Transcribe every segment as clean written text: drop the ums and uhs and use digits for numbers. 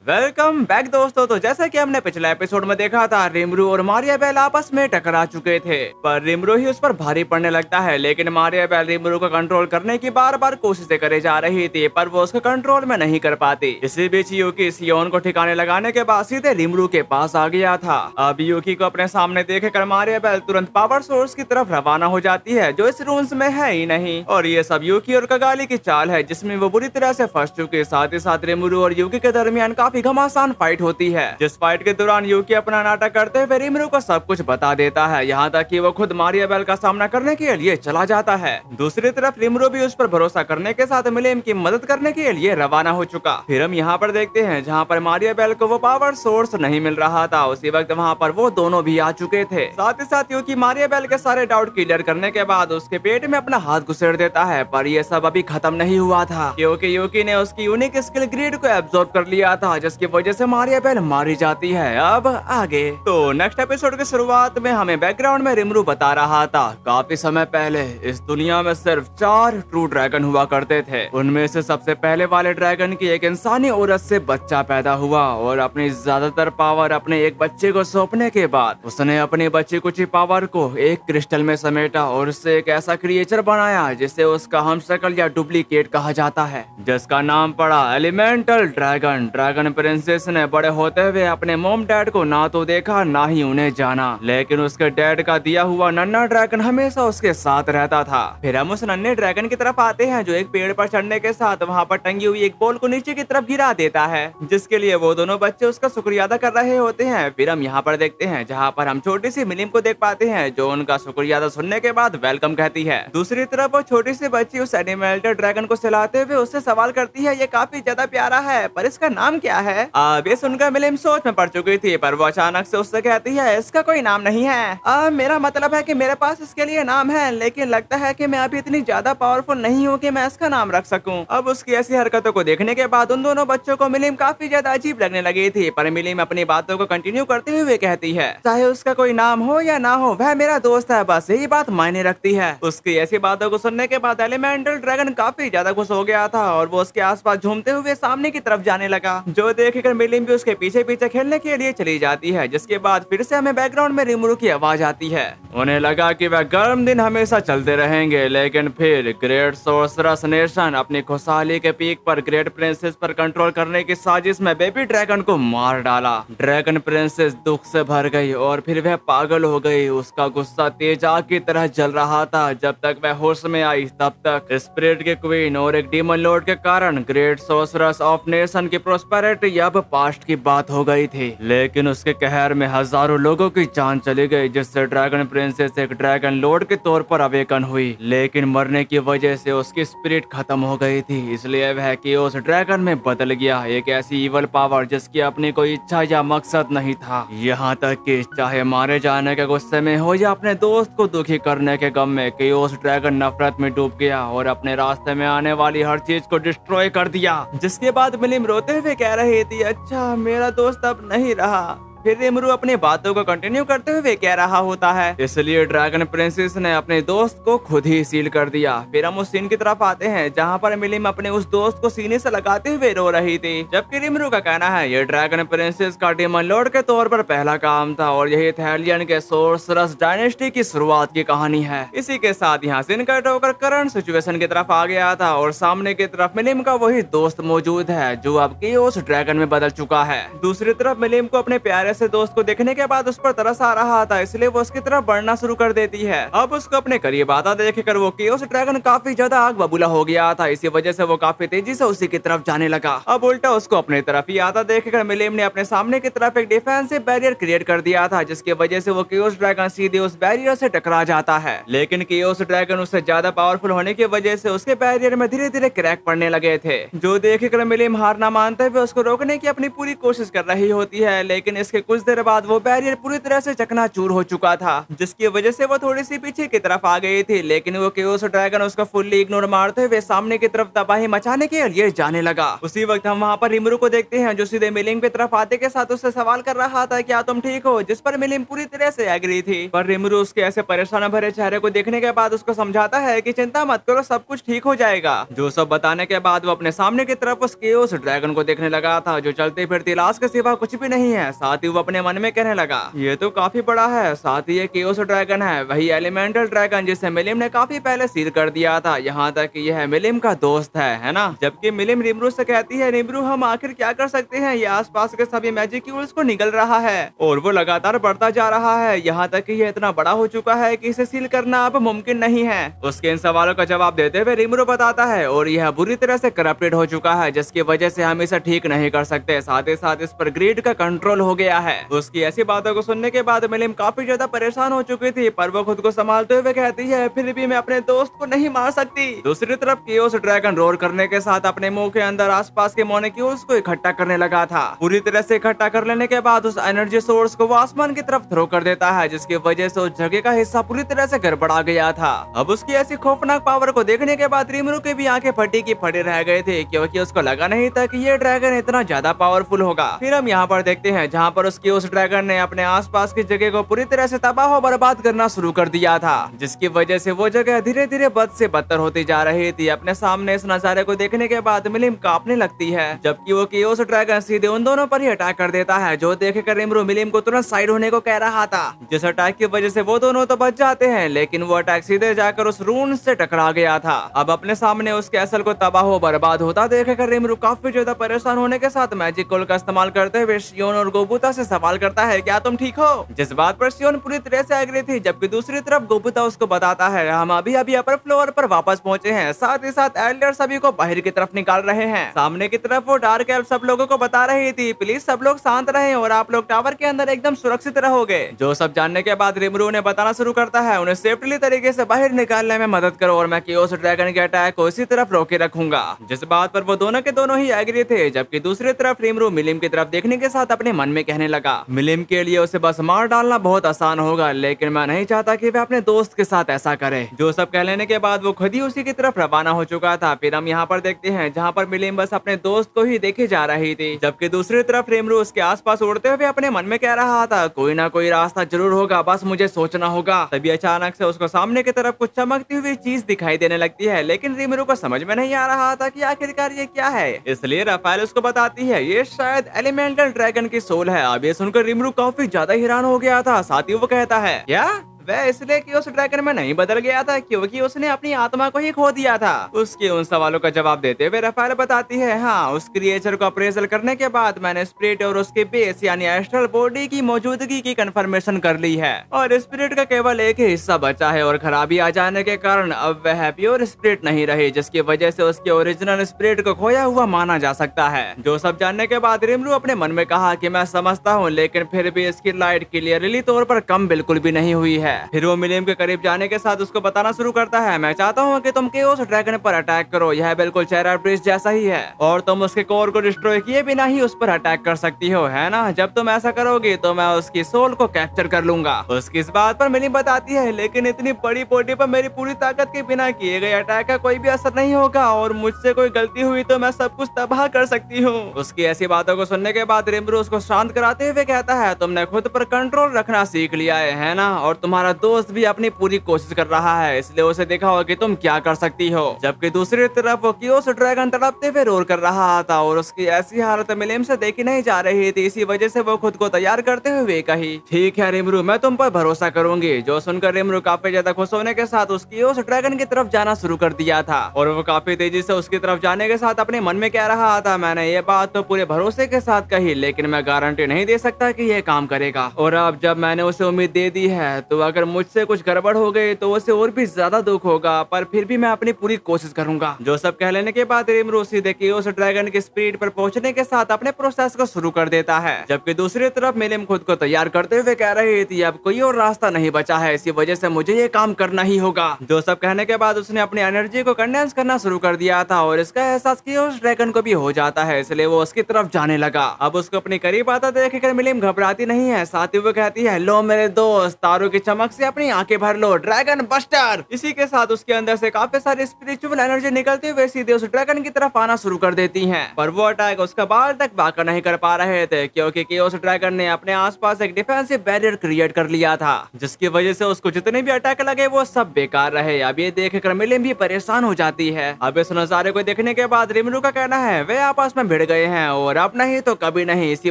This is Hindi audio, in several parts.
वेलकम बैक दोस्तों। तो जैसा कि हमने पिछले एपिसोड में देखा था, रिमरू और मारियाबेल आपस में टकरा चुके थे, पर रिमरू ही उस पर भारी पड़ने लगता है। लेकिन मारियाबेल रिमरू को कंट्रोल करने की बार बार कोशिशें करे जा रही थी, पर वो उसको कंट्रोल में नहीं कर पाती। इसी बीच यूकी सियोन को ठिकाने लगाने के बाद सीधे रिमरू के पास आ गया था। अब यूकी को अपने सामने देखकर मारियाबेल तुरंत पावर सोर्स की तरफ रवाना हो जाती है, जो इस रूम्स में है ही नहीं। और ये सब यूकी और कगाली की चाल है, जिसमें वो बुरी तरह से फंस चुके। साथ ही साथ रिमरू और यूकी के दरमियान काफी घमासान फाइट होती है, जिस फाइट के दौरान यूकी अपना नाटक करते हुए रिमरू को सब कुछ बता देता है, यहाँ तक कि वो खुद मारियाबेल का सामना करने के लिए चला जाता है। दूसरी तरफ रिमरू भी उस पर भरोसा करने के साथ मिलेम की मदद करने के लिए रवाना हो चुका। फिर हम यहाँ पर देखते हैं जहाँ पर मारियाबेल को वो पावर सोर्स नहीं मिल रहा था, उसी वक्त वहाँ पर वो दोनों भी आ चुके थे। साथ ही साथ यूकी मारियाबेल के सारे डाउट क्लियर करने के बाद उसके पेट में अपना हाथ घुसेड़ देता है, पर ये सब अभी खत्म नहीं हुआ था, क्योंकि यूकी ने उसकी यूनिक स्किल ग्रिड को एब्जॉर्ब कर लिया था, जिसकी वजह से मारियाबेल मारी जाती है। अब आगे तो नेक्स्ट एपिसोड की शुरुआत में हमें बैकग्राउंड में रिमरू बता रहा था, काफी समय पहले इस दुनिया में सिर्फ 4 ट्रू ड्रैगन हुआ करते थे। उनमें से सबसे पहले वाले ड्रैगन की एक इंसानी औरत से बच्चा पैदा हुआ, और अपनी ज्यादातर पावर अपने एक बच्चे को सौंपने के बाद उसने अपनी बच्ची कुछ पावर को एक क्रिस्टल में समेटा और उससे एक ऐसा क्रिएचर बनाया जिसे उसका हमशक्ल या डुप्लीकेट कहा जाता है, जिसका नाम पड़ा एलिमेंटल ड्रैगन। ड्रैगन प्रिंसेस ने बड़े होते हुए अपने मोम डैड को ना तो देखा ना ही उन्हें जाना, लेकिन उसके डैड का दिया हुआ नन्हा ड्रैगन हमेशा उसके साथ रहता था। फिर हम उस नन्हे ड्रैगन की तरफ आते हैं, जो एक पेड़ पर चढ़ने के साथ वहाँ पर टंगी हुई एक बॉल को नीचे की तरफ गिरा देता है, जिसके लिए वो दोनों बच्चे उसका शुक्रिया अदा कर रहे होते हैं। फिर हम यहाँ पर देखते हैं जहाँ पर हम छोटी सी मिलिम को देख पाते हैं, जो उनका शुक्रिया अदा सुनने के बाद वेलकम कहती है। दूसरी तरफ वो छोटी सी बच्ची उस एनिमेटेड ड्रैगन को सहलाते हुए उससे सवाल करती है, ये काफी ज्यादा प्यारा है, पर इसका नाम क्या है? अब ये सुनकर मिलिम सोच में पड़ चुकी थी, पर वो अचानक से उससे कहती है, इसका कोई नाम नहीं है। मेरा मतलब है कि मेरे पास इसके लिए नाम है, लेकिन लगता है कि मैं अभी इतनी ज्यादा पावरफुल नहीं हूँ कि मैं इसका नाम रख सकूं। अब उसकी ऐसी हरकतों को देखने के बाद उन दोनों बच्चों को मिलिम काफी ज्यादा अजीब लगने लगी थी, पर मिलिम अपनी बातों को कंटिन्यू करते हुए कहती है, चाहे उसका कोई नाम हो या ना हो, वह मेरा दोस्त है, बस यही बात मायने रखती है। उसकी ऐसी बातों को सुनने के बाद एलिमेंटल ड्रैगन काफी ज्यादा खुश हो गया था, और वो उसके आसपास झूमते हुए सामने की तरफ जाने लगा, जो देखकर मिलिम भी उसके पीछे पीछे खेलने के लिए चली जाती है। जिसके बाद फिर से हमें बैकग्राउंड में रिमरू की आवाज आती है। उन्हें लगा कि वह गर्म दिन हमेशा चलते रहेंगे, लेकिन फिर ग्रेट सोर्सरस नेशन अपनी खुशहाली के पीक पर ग्रेट प्रिंसेस पर कंट्रोल करने की साजिश में बेबी ड्रैगन को मार डाला। ड्रैगन प्रिंसेस दुख से भर गई और फिर वह पागल हो गई। उसका गुस्सा तेज आग की तरह जल रहा था। जब तक वह होश में आई, तब तक स्पिरिट के क्वीन और एक डीमन लॉर्ड के कारण ग्रेट सोर्सरस ऑफ नेशन की प्रोस्पेरिटी अब पास्ट की बात हो गई थी। लेकिन उसके कहर में हजारों लोगों की जान चली गई, जिससे ड्रैगन प्रिंसेस एक ड्रैगन लॉर्ड के तौर पर अवेकन हुई, लेकिन मरने की वजह से उसकी स्पिरिट खत्म हो गई थी। इसलिए वह केओस ड्रैगन में बदल गया, एक ऐसी इवल पावर जिसकी अपनी कोई इच्छा या मकसद नहीं था। यहाँ तक कि चाहे मारे जाने के गुस्से में हो या अपने दोस्त को दुखी करने के गम में, केओस ड्रैगन नफरत में डूब गया और अपने रास्ते में आने वाली हर चीज को डिस्ट्रॉय कर दिया। जिसके बाद मिलिम रोते हुए कह रही थी, अच्छा मेरा दोस्त अब नहीं रहा। फिर रिमरू अपनी बातों को कंटिन्यू करते हुए कह रहा होता है, इसलिए ड्रैगन प्रिंसेस ने अपने दोस्त को खुद ही सील कर दिया। फिर हम उस सीन की तरफ आते हैं जहाँ पर मिलिम अपने उस दोस्त को सीने से लगाते हुए रो रही थी, जबकि रिमरू का कहना है ये ड्रैगन प्रिंसेस का डीमन लॉर्ड के तौर पर पहला काम था, और यही थैलियन के सोर्सरस डायनेस्टी की शुरुआत की कहानी है। इसी के साथ यहाँ सीन कट होकर करंट सिचुएशन की तरफ आ गया था, और सामने की तरफ मिलिम का वही दोस्त मौजूद है, जो अब केओस ड्रैगन में बदल चुका है। दूसरी तरफ मिलिम को अपने प्यारे से दोस्त को देखने के बाद उस पर तरस आ रहा था, इसलिए वो उसकी तरफ बढ़ना शुरू कर देती है। अब उसको अपने करीब आता देखकर वो केओस ड्रैगन काफी ज्यादा आग बबूला हो गया था। इसी वजह से वो काफी तेजी से उसी की तरफ जाने लगा। अब उल्टा उसको अपने तरफ ही आता देखकर मिलिम ने अपने सामने की तरफ एक डिफेंसिव बैरियर क्रिएट कर दिया था, जिसकी वजह से वो केओस ड्रैगन सीधे उस बैरियर से टकरा जाता है। लेकिन केओस ड्रैगन उससे ज्यादा पावरफुल होने की वजह से उसके बैरियर में धीरे धीरे क्रैक पड़ने लगे थे, जो देखकर मिलिम हार ना मानते हुए उसको रोकने की अपनी पूरी कोशिश कर रही होती है। लेकिन इसके जिसके कुछ देर बाद वो बैरियर पूरी तरह से चकनाचूर हो चुका था, जिसकी वजह से वो थोड़ी सी पीछे की तरफ आ गई थी। लेकिन वो केओस ड्रैगन उसको फुल्ली इग्नोर मारते हुए सामने की तरफ तबाही मचाने के लिए जाने लगा। उसी वक्त हम वहाँ पर रिमरू को देखते हैं, जो सीधे मिलिम की तरफ आते के साथ उससे सवाल कर रहा था, क्या तुम ठीक हो? जिस पर मिलिम पूरी तरह से एग्री थी। पर रिमरू उसके ऐसे परेशान भरे चेहरे को देखने के बाद उसको समझाता है कि चिंता मत करो, सब कुछ ठीक हो जाएगा। जो सब बताने के बाद वो अपने सामने की तरफ उस केओस ड्रैगन को देखने लगा था, जो चलती फिरती लाश के सिवा कुछ भी नहीं है। साथ ही वो अपने मन में कहने लगा, ये तो काफी बड़ा है। साथ ही ये केओस ड्रैगन है, वही एलिमेंटल ड्रैगन जिसे मिलिम ने काफी पहले सील कर दिया था। यहाँ तक कि यह मिलिम का दोस्त है ना? जबकि मिलिम रिमरू से कहती है, रिमरू हम आखिर क्या कर सकते हैं, ये आसपास के सभी मैजिक्यूल्स को निगल रहा है और वो लगातार बढ़ता जा रहा है। यहाँ तक कि ये इतना बड़ा हो चुका है कि इसे सील करना अब मुमकिन नहीं है। उसके इन सवालों का जवाब देते हुए रिमरू बताता है, और यह बुरी तरह से करप्टेड हो चुका है, जिसकी वजह से हम इसे ठीक नहीं कर सकते। साथ ही साथ इस पर ग्रीड का कंट्रोल हो गया है। उसकी ऐसी बातों को सुनने के बाद मिलिम काफी ज्यादा परेशान हो चुकी थी, पर वो खुद को संभालते हुए कहती है, फिर भी मैं अपने दोस्त को नहीं मार सकती। दूसरी तरफ केओस ड्रैगन रोर करने के साथ अपने मुंह के अंदर आसपास के मॉलिक्यूल्स को इकट्ठा करने लगा था। पूरी तरह से इकट्ठा कर लेने के बाद उस एनर्जी सोर्स को वो आसमान की तरफ थ्रो कर देता है, जिसकी वजह से उस जगह का हिस्सा पूरी तरह से गड़बड़ा गया था। अब उसकी ऐसी खौफनाक पावर को देखने के बाद रिमरू की भी आंखें फटी की फटी रह गए थे, क्योंकि उसको लगा नहीं था कि ये ड्रैगन इतना ज्यादा पावरफुल होगा। फिर हम यहाँ पर देखते हैं जहाँ पर उसकी उस ड्रैगन ने अपने आसपास की जगह को पूरी तरह से तबाह और बर्बाद करना शुरू कर दिया था, जिसकी वजह से वो जगह धीरे धीरे बद से बदतर होती जा रही थी। अपने सामने इस नजारे को देखने के बाद मिलिम कांपने लगती है, जबकि वो केओस ड्रैगन सीधे उन दोनों पर ही अटैक कर देता है, जो देखकर रिमरू मिलिम को तुरंत साइड होने को कह रहा था। जिस अटैक की वजह से वो दोनों तो बच जाते हैं, लेकिन वो अटैक सीधे जाकर उस रून से टकरा गया था। अब अपने सामने उस कैसल को तबाह और बर्बाद होता देखकर रिमरू काफी ज्यादा परेशान होने के साथ मैजिक कोल का इस्तेमाल करते हुए शियोन और गोबुता से सवाल करता है, क्या तुम ठीक हो? जिस बात पर शियोन पूरी तरह से एग्री थी, जबकि दूसरी तरफ गोबुता उसको बताता है, हम अभी अभी अपर फ्लोर पर वापस पहुंचे हैं, साथ ही साथ एल्डर सभी को बाहर की तरफ निकाल रहे हैं। सामने की तरफ वो डार्क एल्फ सब लोगों को बता रही थी, प्लीज सब लोग शांत रहें और आप लोग टावर के अंदर एकदम सुरक्षित रहोगे। जो सब जानने के बाद रिमरू ने बताना शुरू करता है, उन्हें सेफ्टी तरीके से बाहर निकालने में मदद करो और मैं केओस ड्रैगन के अटैक को इसी तरफ रोके रखूंगा। जिस बात पर वो दोनों के दोनों ही एग्री थे, जबकि दूसरी तरफ रिमरू मिलिम की तरफ देखने के साथ अपने मन में कहने लगा, मिलिम के लिए उसे बस मार डालना बहुत आसान होगा, लेकिन मैं नहीं चाहता कि वह अपने दोस्त के साथ ऐसा करे। जो सब कह लेने के बाद वो खुद ही उसी की तरफ रवाना हो चुका था। फिर हम यहाँ पर देखते हैं जहाँ पर मिलिम बस अपने दोस्त को ही देखे जा रही थी, जबकि दूसरी तरफ रिमरू उसके आसपास उड़ते हुए अपने मन में कह रहा था, कोई ना कोई रास्ता जरूर होगा, बस मुझे सोचना होगा। तभी अचानक से उसको सामने की तरफ कुछ चमकती हुई चीज दिखाई देने लगती है, लेकिन रिमरू को समझ में नहीं आ रहा था कि आखिरकार ये क्या है। इसलिए राफेल उसको बताती है, ये शायद एलिमेंटल ड्रैगन की सोल है। अब ये सुनकर रिमरू काफी ज्यादा हैरान हो गया था। साथ ही वो कहता है, क्या वह इसलिए कि उस ड्रैगन में नहीं बदल गया था क्योंकि उसने अपनी आत्मा को ही खो दिया था? उसके उन सवालों का जवाब देते हुए राफेल बताती है, हाँ, उस क्रिएचर को अप्रेजल करने के बाद मैंने स्पिरिट और उसके बेस यानी एस्ट्रल बॉडी की मौजूदगी की कंफर्मेशन कर ली है और स्पिरिट का केवल एक ही हिस्सा बचा है और खराबी आ जाने के कारण अब वह प्योर स्पिरिट नहीं रही, जिसकी वजह से उसके ओरिजिनल स्पिरिट को खोया हुआ माना जा सकता है। जो सब जानने के बाद रिमरू अपने मन में कहा कि मैं समझता हूँ, लेकिन फिर भी इसकी लाइट क्लियरली तौर पर कम बिल्कुल भी नहीं हुई है। फिर वो मिलिम के करीब जाने के साथ उसको बताना शुरू करता है, मैं चाहता हूँ कि तुम केओस ड्रैगन पर अटैक करो, यह बिल्कुल चेरा ब्रिज जैसा ही है और तुम उसके कोर को डिस्ट्रॉय किए बिना ही उस पर अटैक कर सकती हो, है ना? जब तुम ऐसा करोगे तो मैं उसकी सोल को कैप्चर कर लूंगा। उसकी इस बात पर मिलिम बताती है, लेकिन इतनी बड़ी बॉडी पर मेरी पूरी ताकत के बिना किए गए अटैक का कोई भी असर नहीं होगा और मुझसे कोई गलती हुई तो मैं सब कुछ तबाह कर सकती हूँ। उसकी ऐसी बातों को सुनने के बाद रिमरू उसको शांत कराते हुए कहता है, तुमने खुद पर कंट्रोल रखना सीख लिया है ना? और तुम्हारा दोस्त भी अपनी पूरी कोशिश कर रहा है, इसलिए उसे दिखाओ कि तुम क्या कर सकती हो। जबकि दूसरी तरफ वो केओस ड्रैगन तड़पते हुए रोर कर रहा था और उसकी ऐसी हालत मिलिम से देखी नहीं जा रही थी। इसी वजह से वो खुद को तैयार करते हुए कही, ठीक है रिमरू, मैं तुम पर भरोसा करूंगी। जो सुनकर रिमरू काफी ज्यादा खुश होने के साथ उस केओस ड्रैगन की तरफ जाना शुरू कर दिया था और वो काफी तेजी से उसकी तरफ जाने के साथ अपने मन में कह रहा था, मैंने ये बात तो पूरे भरोसे के साथ कही, लेकिन मैं गारंटी नहीं दे सकता कि ये काम करेगा। और अब जब मैंने उसे उम्मीद दे दी है तो अगर मुझसे कुछ गड़बड़ हो गई तो उसे और भी ज्यादा दुख होगा, पर फिर भी मैं अपनी पूरी कोशिश करूंगा। जो सब कह लेने के बाद रिमरू सीधे कियोस ड्रैगन की स्पीड पर पहुंचने के साथ अपने प्रोसेस को शुरू कर देता है, जबकि दूसरी तरफ मिलिम खुद को तैयार करते हुए कह रही थी अब कोई और रास्ता नहीं बचा है, इसी वजह से मुझे ये काम करना ही होगा। जो सब कहने के बाद उसने अपनी एनर्जी को कंडेंस करना शुरू कर दिया था और इसका एहसास कियोस ड्रैगन को भी हो जाता है, इसलिए वो उसकी तरफ जाने लगा। अब उसको अपनी करीब आता देखकर मिलिम घबराती नहीं है, साथ ही वो कहती है लो मेरे दोस्त, तारों की चमक से अपनी आंखें भर लो, ड्रैगन बस्टर। इसी के साथ उसके अंदर से काफी सारी स्पिरिचुअल एनर्जी निकलती हुए सीधे उस ड्रैगन की तरफ आना शुरू कर देती हैं, पर वो अटैक उसका बाल तक वाक़ा नहीं कर पा रहे थे, क्योंकि कियोस ड्रैगन ने अपने आसपास एक डिफेंसिव बैरियर क्रिएट कर लिया था, जिसकी वजह से उसको जितने भी अटैक लगे वो सब बेकार रहे। अब ये देखकर मिलिम भी परेशान हो जाती है। अब इस नजारे को देखने के बाद रिमरू का कहना है वे आपस में भिड़ गए हैं और अब नहीं तो कभी नहीं, इसी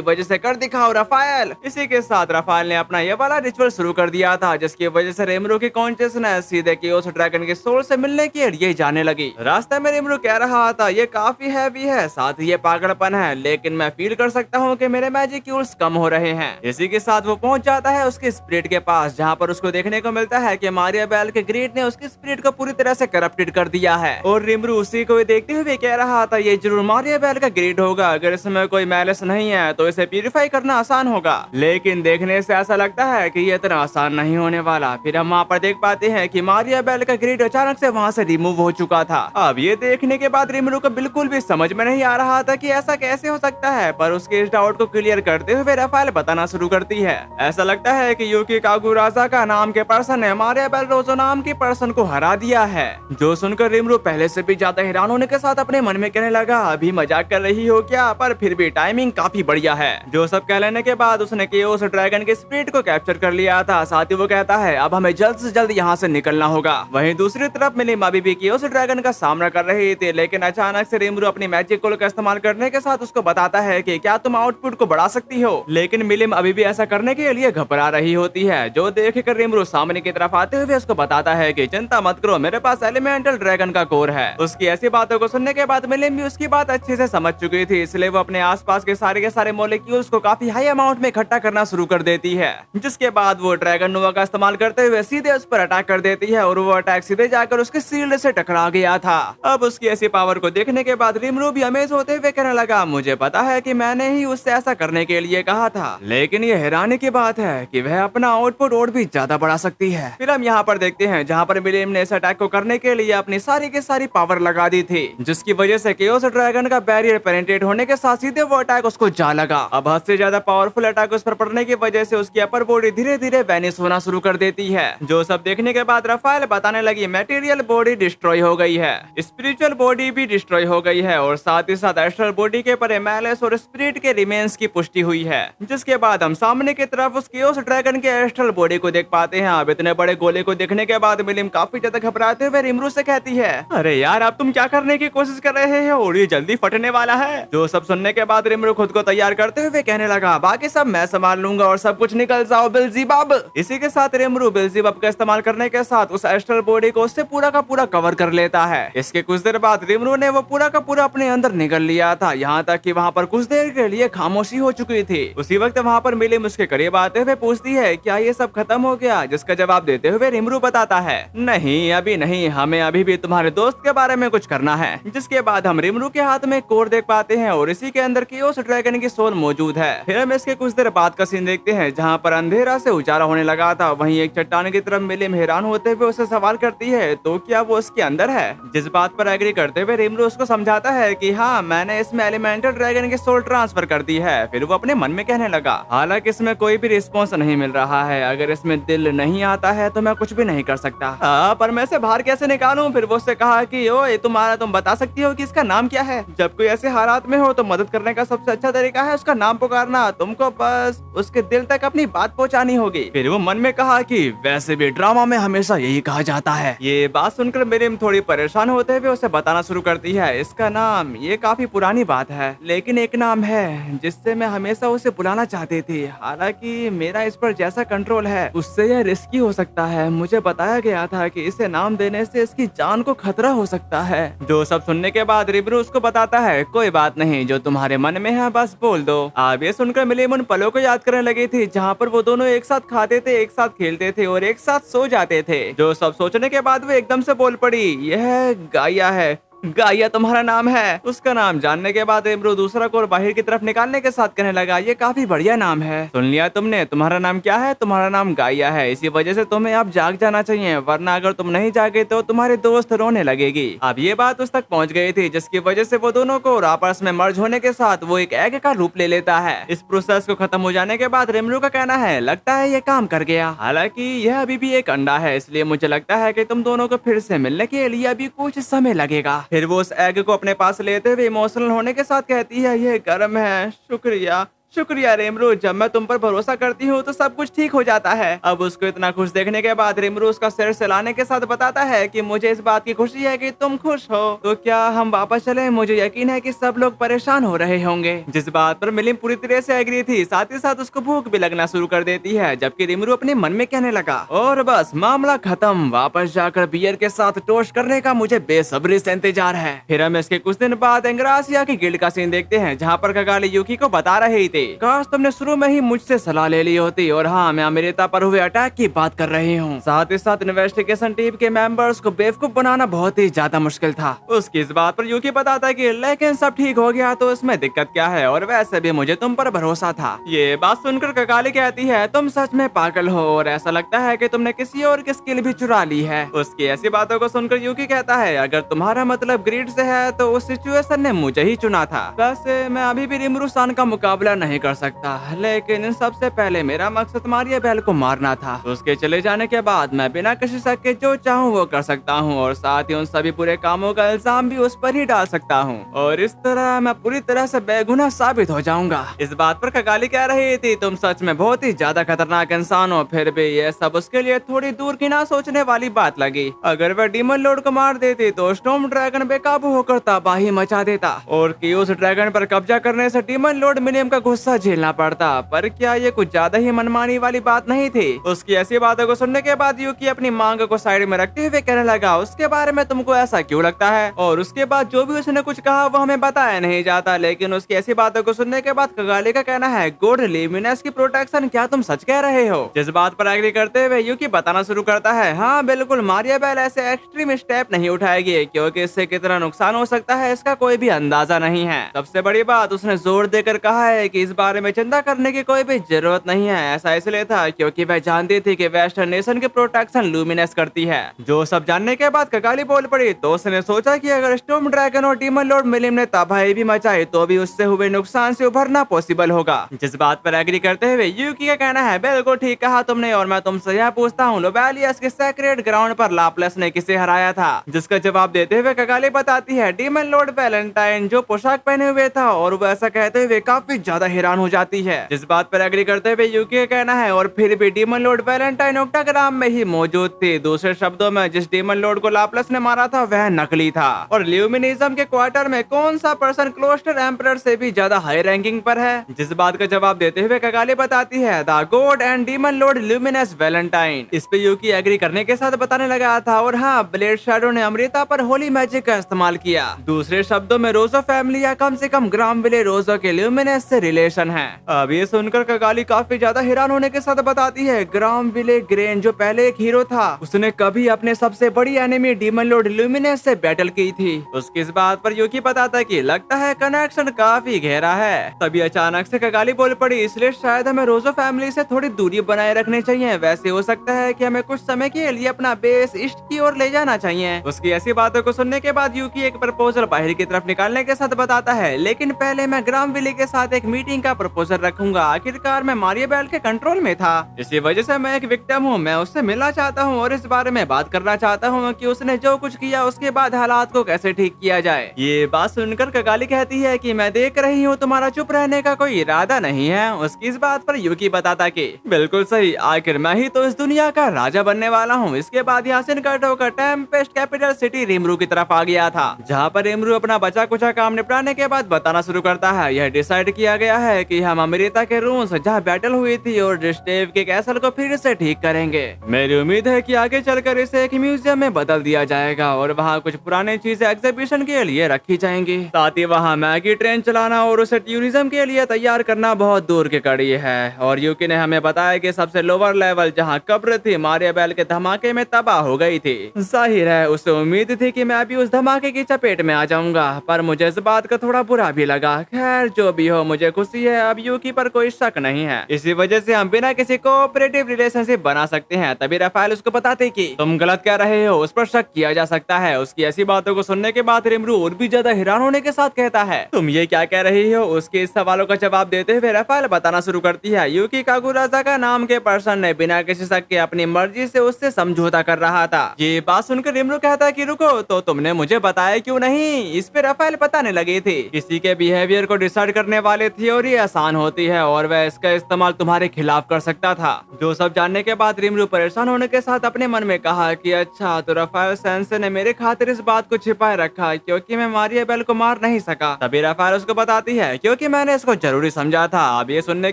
वजह से कर दिखाओ रफाएल। इसी के साथ रफाएल ने अपना ये वाला रिचुअल शुरू कर दिया था, जिसकी वजह से रिमरू की कॉन्शियसनेस सीधे कियोस ड्रैगन के सोल से मिलने के लिए जाने लगी। रास्ते में रिमरू कह रहा था ये काफी हैवी है, साथ ही ये पागलपन है, लेकिन मैं फील कर सकता हूँ कि मेरे मैजिक्यूल्स कम हो रहे हैं। इसी के साथ वो पहुंच जाता है उसके स्पिरिट के पास, जहाँ पर उसको देखने को मिलता है कि मारिया बेल के ग्रेड ने उसकी स्पिरिट को पूरी तरह से करप्टेड कर दिया है, और रिमरू उसी को देखते हुए कह रहा था ये जरूर मारिया बेल का ग्रेड होगा, अगर इसमें कोई मैलिस नहीं है तो इसे प्यूरिफाई करना आसान होगा। लेकिन देखने से ऐसा लगता है कि ये इतना आसान नहीं होने वाला। फिर हम वहाँ पर देख पाते हैं कि मारिया बेल का ग्रेड अचानक से वहाँ से रिमूव हो चुका था। अब ये देखने के बाद रिमरू को बिल्कुल भी समझ में नहीं आ रहा था कि ऐसा कैसे हो सकता है, पर उसके इस डाउट को क्लियर करते हुए रफाएल बताना शुरू करती है। ऐसा लगता है कि यूकी कागुराजा का नाम के पर्सन ने मारिया बेल रोजो नाम की पर्सन को हरा दिया है। जो सुनकर रिमरू पहले से भी ज्यादा हैरान होने के साथ अपने मन में कहने लगा अभी मजाक कर रही हो क्या, पर फिर भी टाइमिंग काफी बढ़िया है। जो सब कह लेने के बाद उसने कियोस ड्रैगन के स्पिरिट को कैप्चर कर लिया था, साथ ही वो कहता है अब हमें जल्द से जल्द यहाँ से निकलना होगा। वहीं दूसरी तरफ मिलिम अभी भी कियोस ड्रैगन का सामना कर रही थी, लेकिन अचानक से रिमरू अपनी मैजिक कोल का इस्तेमाल करने के साथ उसको बताता है कि क्या तुम आउटपुट को बढ़ा सकती हो, लेकिन मिलिम अभी भी ऐसा करने के लिए घबरा रही होती है। जो देखकर रिमरू सामने की तरफ आते हुए उसको बताता है कि चिंता मत करो, मेरे पास एलिमेंटल ड्रैगन का कोर है। उसकी ऐसी बातों को सुनने के बाद मिलिम भी उसकी बात अच्छे से समझ चुकी थी, इसलिए वो अपने आसपास के सारे मॉलिक्यूल्स को काफी हाई अमाउंट में इकट्ठा करना शुरू कर देती है, जिसके बाद वो ड्रैगन नोवा का इस्तेमाल करते हुए सीधे उस पर अटैक कर देती है, और वो अटैक सीधे जाकर उसके शील्ड से टकरा गया था। अब उसकी ऐसी पावर को देखने के बाद रिमरू भी अमेज होते हुए कहने लगा मुझे पता है कि मैंने ही उससे ऐसा करने के लिए कहा था, लेकिन ये हैरानी की बात है कि वह अपना आउटपुट और भी ज्यादा बढ़ा सकती है। फिर हम यहाँ पर देखते हैं जहाँ पर मिलिम ने इस अटैक को करने के लिए अपनी सारी की सारी पावर लगा दी थी, जिसकी वजह से कियोस ड्रैगन का बैरियर पेनिट्रेट होने के साथ सीधे वो अटैक उसको जा लगा। अब हद से ज्यादा पावरफुल अटैक उस पर पड़ने की वजह से उसकी अपर बॉडी धीरे धीरे वैनिश होना शुरू कर देती है। जो सब देखने के बाद रफाएल बताने लगी मटेरियल बॉडी डिस्ट्रॉय हो गई है, स्पिरिचुअल बॉडी भी डिस्ट्रॉय हो गई है, और साथ ही साथ एस्ट्रल बॉडी के परे मैलेस और स्पिरिट के रिमेन्स की पुष्टि हुई है। जिसके बाद हम सामने की तरफ उस कियोस ड्रैगन के एस्ट्रल बॉडी को देख पाते हैं। अब इतने बड़े गोले को देखने के बाद मिलिम काफी ज्यादा घबराते हुए रिमरू से कहती है अरे यार अब तुम क्या करने की कोशिश कर रहे हो और ये जल्दी फटने वाला है। जो सब सुनने के बाद रिमरू खुद को तैयार करते हुए कहने लगा बाकी सब मैं संभाल लूंगा और सब कुछ निकल जाओ बेल्ज़ेबब। इसी के साथ रिमरू बेल्ज़ेबब का इस्तेमाल करने के साथ उस एस्ट्रल बॉडी को उससे पूरा का पूरा कवर कर लेता है। इसके कुछ देर बाद रिमरू ने वो पूरा का पूरा अपने अंदर निगल लिया था, यहाँ तक कि वहाँ पर कुछ देर के लिए खामोशी हो चुकी थी। उसी वक्त वहाँ पर मिलिम उसके करीब आते हुए पूछती है क्या ये सब खत्म हो गया, जिसका जवाब देते हुए रिमरू बताता है नहीं अभी नहीं, हमें अभी भी तुम्हारे दोस्त के बारे में कुछ करना है। जिसके बाद हम रिमरू के हाथ में कोर देख पाते हैं और इसी के अंदर कियोस ड्रैगन की सोल मौजूद है। फिर हम इसके कुछ देर बाद का सीन देखते हैं जहाँ पर अंधेरा से उजाला होने लगा था। वहीं एक चट्टान की तरफ मिलिम हैरान होते हुए उसे सवाल करती है तो क्या वो उसके अंदर है, जिस बात पर एग्री करते हुए रिमरू उसको समझाता है कि हाँ मैंने इसमें एलिमेंटल ड्रैगन की सोल ट्रांसफर कर दी है। फिर वो अपने मन में कहने लगा हालांकि इसमें कोई भी रिस्पॉन्स नहीं मिल रहा है, अगर इसमें दिल नहीं आता है तो मैं कुछ भी नहीं कर सकता। पर मैं इसे बाहर कैसे निकालूं। फिर वो उससे कहा कि ओए तुम बता सकती हो कि इसका नाम क्या है। जब कोई ऐसे हालात में हो तो मदद करने का सबसे अच्छा तरीका है उसका नाम पुकारना, तुमको बस उसके दिल तक अपनी बात पहुंचानी होगी। फिर वो मन में कहा कि वैसे भी ड्रामा में हमेशा यही कहा जाता है। ये बात सुनकर मिरिम थोड़ी परेशान होते हुए उसे बताना शुरू करती है इसका नाम ये काफी पुरानी बात है, लेकिन एक नाम है जिससे मैं हमेशा उसे बुलाना चाहती थी। हालांकि मेरा इस पर जैसा कंट्रोल है उससे यह रिस्की हो सकता है। मुझे बताया गया था कि इसे नाम देने से इसकी जान को खतरा हो सकता है। जो सब सुनने के बाद रिमरू उसको बताता है कोई बात नहीं, जो तुम्हारे मन में है बस बोल दो। अब ये सुनकर मिलिम उन पलों को याद करने लगी थी जहाँ पर वो दोनों एक साथ खाते थे, एक साथ खेलते थे और एक साथ सो जाते थे। जो सब सोचने के बाद वो एकदम से बोल पड़ी, यह गाया है। गाया तुम्हारा नाम है? उसका नाम जानने के बाद रेमरू दूसरा कोर बाहर की तरफ निकालने के साथ कहने लगा, ये काफी बढ़िया नाम है। सुन लिया तुमने? तुम्हारा नाम क्या है? तुम्हारा नाम गाया है। इसी वजह से तुम्हें अब जाग जाना चाहिए, वरना अगर तुम नहीं जागे तो तुम्हारे दोस्त रोने लगेगी। अब ये बात उस तक पहुंच गई थी, जिसकी वजह से वो दोनों को आपस में मर्ज होने के साथ वो एक एग का रूप ले लेता है। इस प्रोसेस को खत्म हो जाने के बाद रेमरू का कहना है, लगता है ये काम कर गया। हालांकि यह अभी भी एक अंडा है, इसलिए मुझे लगता है कि तुम दोनों को फिर से मिलने के लिए अभी कुछ समय लगेगा। फिर वो उस एग को अपने पास लेते हुए इमोशनल होने के साथ कहती है, ये गर्म है। शुक्रिया शुक्रिया रेमरू, जब मैं तुम पर भरोसा करती हूँ तो सब कुछ ठीक हो जाता है। अब उसको इतना खुश देखने के बाद रेमरू उसका सिर हिलाने के साथ बताता है कि मुझे इस बात की खुशी है कि तुम खुश हो। तो क्या हम वापस चले? मुझे यकीन है कि सब लोग परेशान हो रहे होंगे। जिस बात पर मिलिम पूरी तरह से एग्री थी, साथ ही साथ उसको भूख भी लगना शुरू कर देती है, जबकि रेमरू अपने मन में कहने लगा, और बस मामला खत्म, वापस जाकर बियर के साथ टोस्ट करने का मुझे बेसब्री से इंतजार है। फिर हम इसके कुछ दिन बाद एंग्रासिया की गिल्ड का सीन देखते हैं, जहाँ पर कगाली यूकी को बता रही थी, काश तुमने शुरू में ही मुझसे सलाह ले ली होती। और हाँ, मैं अमेरिका पर हुए अटैक की बात कर रही हूँ। साथ ही साथ इन्वेस्टिगेशन टीम के मेंबर्स को बेवकूफ बनाना बहुत ही ज्यादा मुश्किल था। उसकी इस बात पर यूकी बताता है कि लेकिन सब ठीक हो गया तो इसमें दिक्कत क्या है, और वैसे भी मुझे तुम पर भरोसा था। ये बात सुनकर ककाली कहती है, तुम सच में पागल हो और ऐसा लगता है कि तुमने किसी और की स्किल भी चुरा ली है। उसकी ऐसी बातों को सुनकर यूकी कहता है, अगर तुम्हारा मतलब ग्रीड से है तो उस सिचुएशन ने मुझे ही चुना था। वैसे मैं अभी भी रिमरू सान का मुकाबला नहीं कर सकता, लेकिन सबसे पहले मेरा मकसद मारिया बेल को मारना था। उसके चले जाने के बाद मैं बिना किसी शक के जो चाहूँ वो कर सकता हूँ, और साथ ही उन सभी बुरे कामों का इल्जाम भी उस पर ही डाल सकता हूँ, और इस तरह मैं पूरी तरह से बेगुनाह साबित हो जाऊंगा। इस बात पर कगाली कह रही थी, तुम सच में बहुत ही ज्यादा खतरनाक इंसान हो। फिर भी ये सब उसके लिए थोड़ी दूर की ना सोचने वाली बात लगी। अगर वह डीमन लॉर्ड को मार देती तो स्टॉर्म ड्रैगन बेकाबू होकर तबाही मचा देता, और कियोस ड्रैगन पर कब्जा करने से डीमन लॉर्ड मिलियम का गुस्सा झेलना पड़ता। पर क्या ये कुछ ज्यादा ही मनमानी वाली बात नहीं थी? उसकी ऐसी बातों को सुनने के बाद यूकी अपनी मांग को साइड में रखते हुए कहने लगा, उसके बारे में तुमको ऐसा क्यों लगता है? और उसके बाद जो भी उसने कुछ कहा वो हमें बताया नहीं जाता, लेकिन उसकी ऐसी बातों को सुनने के बाद कगाली का कहना है, गुड ल्यूमिनस की प्रोटेक्शन, क्या तुम सच कह रहे हो? जिस बात पर एग्री करते हुए यूकी बताना शुरू करता है, हाँ बिल्कुल, मारिया बेल ऐसे एक्सट्रीम स्टेप नहीं उठाएगी, क्योंकि इससे कितना नुकसान हो सकता है इसका कोई भी अंदाजा नहीं है। सबसे बड़ी बात, उसने जोर देकर कहा है कि इस बारे में चिंता करने की कोई भी जरूरत नहीं है। ऐसा इसलिए था क्योंकि वह जानती थी कि वेस्टर्न नेशन की प्रोटेक्शन लूमिनस करती है। जो सब जानने के बाद ककाली बोल पड़ी, तो उसने सोचा कि अगर स्टॉर्म ड्रैगन और डीमन लॉर्ड मिलिम ने तबाही भी मचाई तो भी उससे हुए नुकसान से उभरना पॉसिबल होगा। जिस बात पर एग्री करते हुए यूकी का कहना है, बिल्कुल ठीक कहा तुमने, और मैं तुमसे यह पूछता हूँ, लोबेलियस के सेक्रेड ग्राउंड पर लाप्लस ने किसे हराया था? जिसका जवाब देते हुए ककाली बताती है, डीमन लॉर्ड वैलेंटाइन, जो पोशाक पहने हुए था, और वो ऐसा कहते हुए काफी ज्यादा हैरान हो जाती है। जिस बात पर एग्री करते हुए यूकी का कहना है, और फिर भी डीमन लॉर्ड वैलेंटाइन ओक्टाग्राम में ही मौजूद थे। दूसरे शब्दों में, जिस डीमन लॉर्ड को लाप्लस ने मारा था वह नकली था। और ल्यूमिनिज्म के क्वार्टर में कौन सा पर्सन क्लोस्टर एम्परर से भी ज्यादा हाई रैंकिंग पर है? जिस बात का जवाब देते हुए कगाली बताती है, the God and demon Lord luminous Valentine. इस पे यूकी एग्री करने के साथ बताने लगा था, और हाँ, ब्लेड शैडो ने अमृता पर होली मैजिक का इस्तेमाल किया। दूसरे शब्दों में, रोजो फैमिली या कम से कम ग्राम विले रोजो के ल्यूमिनस से रिलेशन है। अब ये सुनकर कगाली काफी ज्यादा हैरान होने के साथ बताती है, ग्राम विले ग्रेन जो पहले एक हीरो था, उसने कभी अपने सबसे बड़ी एनिमी डीमन लॉर्ड ल्यूमिनस से बैटल की थी। उसकी इस बात पर यूकी बताता है कि लगता है कनेक्शन काफी गहरा है। तभी अचानक से कगाली बोल पड़ी, इसलिए शायद हमें रोजो फैमिली से थोड़ी दूरी बनाए रखनी चाहिए। वैसे हो सकता है कि हमें कुछ समय के लिए अपना बेस ईस्ट की ओर ले जाना चाहिए। उसकी ऐसी बातों को सुनने के बाद यूकी एक प्रपोजल बाहर की तरफ निकालने के साथ बताता है, लेकिन पहले मैं ग्राम विले के साथ एक मीटिंग का प्रपोजल रखूंगा। आखिरकार मैं मारिया बेल के कंट्रोल में था, इसी वजह से मैं एक विक्टिम हूँ। मैं उससे मिलना चाहता हूँ और इस बारे में बात करना चाहता हूँ कि उसने जो कुछ किया उसके बाद हालात को कैसे ठीक किया जाए। ये बात सुनकर कगाली कहती है कि मैं देख रही हूँ तुम्हारा चुप रहने का कोई इरादा नहीं है। उसकी इस बात पर यूकी बताता कि बिल्कुल सही, आखिर मैं ही तो इस दुनिया का राजा बनने वाला हूँ। इसके बाद यासिन कट होकर टेम्पेस्ट कैपिटल सिटी रिमरू की तरफ आ गया था, जहाँ पर रिमरू अपना बचा कुचा काम निपटाने के बाद बताना शुरू करता है, यह डिसाइड किया गया है कि हम अमृता के रूम से जहाँ बैटल हुई थी और डिस्टेव के कैसल को फिर से ठीक करेंगे। मेरी उम्मीद है कि आगे चलकर इसे एक म्यूजियम में बदल दिया जाएगा और वहाँ कुछ पुरानी चीजें एग्जीबिशन के लिए रखी जाएंगी। साथ ही वहाँ मैगी ट्रेन चलाना और उसे टूरिज्म के लिए तैयार करना बहुत दूर की कड़ी है। और यूकी ने हमें बताया कि सबसे लोअर लेवल जहाँ कब्र थी मारिया बेल के धमाके में तबाह हो गई थी। जाहिर है उसे उम्मीद थी कि मैं भी उस धमाके की चपेट में आ जाऊंगा, पर मुझे इस बात का थोड़ा बुरा भी लगा। खैर जो भी हो, मुझे खुशी है अब यूकी पर कोई शक नहीं है। इसी वजह से हम बिना किसी कोऑपरेटिव रिलेशनशिप बना सकते हैं। तभी राफेल उसको बताते कि तुम गलत कह रहे हो, उस पर शक किया जा सकता है। उसकी ऐसी बातों को सुनने के बाद रिमरू और भी ज्यादा हैरान होने के साथ कहता है, तुम ये क्या कह रही हो? उसके इस सवालों का जवाब देते हुए राफेल बताना शुरू करती है यूकी कागुराज़ाका नाम के पर्सन ने बिना किसी शक के अपनी मर्जी से उससे समझौता कर रहा था। ये बात सुनकर रिमरू कहता है कि रुको, तो तुमने मुझे बताया क्यों नहीं? इस पे राफेल बताने लगी थी किसी के बिहेवियर को डिसाइड करने वाली थ्योरी आसान होती है और वह इसका इस्तेमाल तुम्हारे खिलाफ कर सकता था। जो सब जानने के बाद रिमरू परेशान होने के साथ अपने मन में कहा कि अच्छा, तो राफेल सेंसे ने मेरे खातिर इस बात को छिपाए रखा क्योंकि मैं मारिया बेल को मार नहीं सका। तभी राफेल उसको बताती है क्योंकि मैंने इसको जरूरी समझा था। अब ये सुनने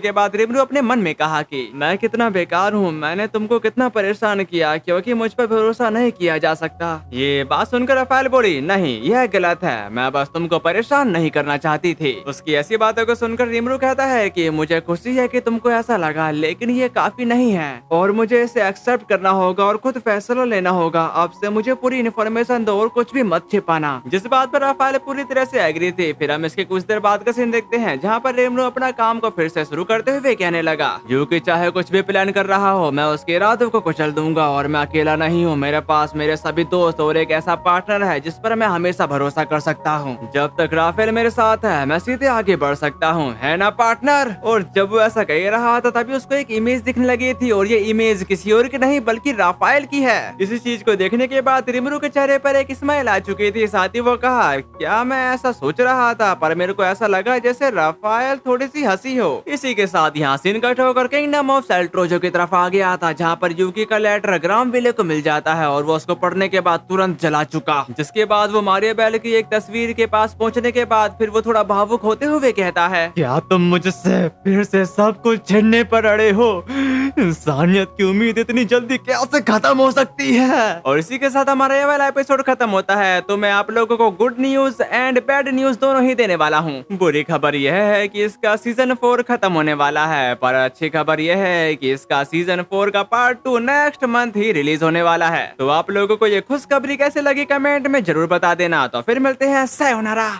के बाद रिमरू अपने मन में कहा कि मैं कितना बेकार हूँ, मैंने तुमको कितना परेशान किया क्योंकि मुझ पर भरोसा नहीं किया जा सकता। ये बात सुनकर राफेल बोली, नहीं यह गलत है, मैं बस तुमको परेशान नहीं करना चाहती थी। उसकी ऐसी बातों को सुनकर रिमरू कहता है कि मुझे खुशी है कि तुमको ऐसा लगा, लेकिन ये काफी नहीं है और मुझे इसे एक्सेप्ट करना होगा और खुद फैसला लेना होगा। अब से मुझे पूरी इन्फॉर्मेशन दो और कुछ भी मत छिपाना। जिस बात पर राफेल पूरी तरह से एग्री थी। फिर हम इसके कुछ देर बाद का सीन देखते हैं जहाँ पर रिमरू अपना काम को फिर से शुरू करते हुए कहने लगा, यूकी चाहे कुछ भी प्लान कर रहा हो, मैं उसके इरादों को कुचल दूंगा और मैं अकेला नहीं हूँ। मेरे पास मेरे सभी दोस्त और एक ऐसा पार्टनर है जिस पर मैं हमेशा भरोसा कर सकता हूँ। जब तक राफेल मेरे साथ है मैं सीधे आगे बढ़ सकता हूँ, है ना पार्टनर? और जब वो ऐसा कह रहा था तभी उसको एक इमेज दिखने लगी थी और ये इमेज किसी और की नहीं बल्कि राफेल की है। इसी चीज को देखने के बाद रिमरू के चेहरे पर एक स्माइल आ चुकी थी। साथ ही वो कहा, क्या मैं ऐसा सोच रहा था, पर मेरे को ऐसा लगा जैसे राफेल थोड़ी सी हंसी हो। इसी के साथ यहाँ सीन कट होकर किंगडम ऑफ सेल्ट्रोजो की तरफ आ गया था जहाँ पर यूकी का लेटर ग्राम विले को मिल जाता है और वो उसको पढ़ने के बाद तुरंत जला चुका। जिसके बाद वो मारिया बेल की एक तस्वीर के पास पहुँचने के बाद फिर वो थोड़ा भावुक होते हुए कहता है, क्या तुम मुझसे फिर से सब कुछ छीनने पर अड़े हो? इंसानियत की उम्मीद इतनी जल्दी कैसे खत्म हो सकती है? और इसी के साथ हमारा ये वाला एपिसोड खत्म होता है। तो मैं आप लोगों को good news and bad news दोनों ही देने वाला हूँ। बुरी खबर यह है कि इसका सीजन 4 खत्म होने वाला है, पर अच्छी खबर यह है कि इसका सीजन 4 का पार्ट 2 नेक्स्ट मंथ ही रिलीज होने वाला है। तो आप लोगों को ये खुशखबरी कैसे लगी कमेंट में जरूर बता देना। तो फिर मिलते हैं, सायोनारा।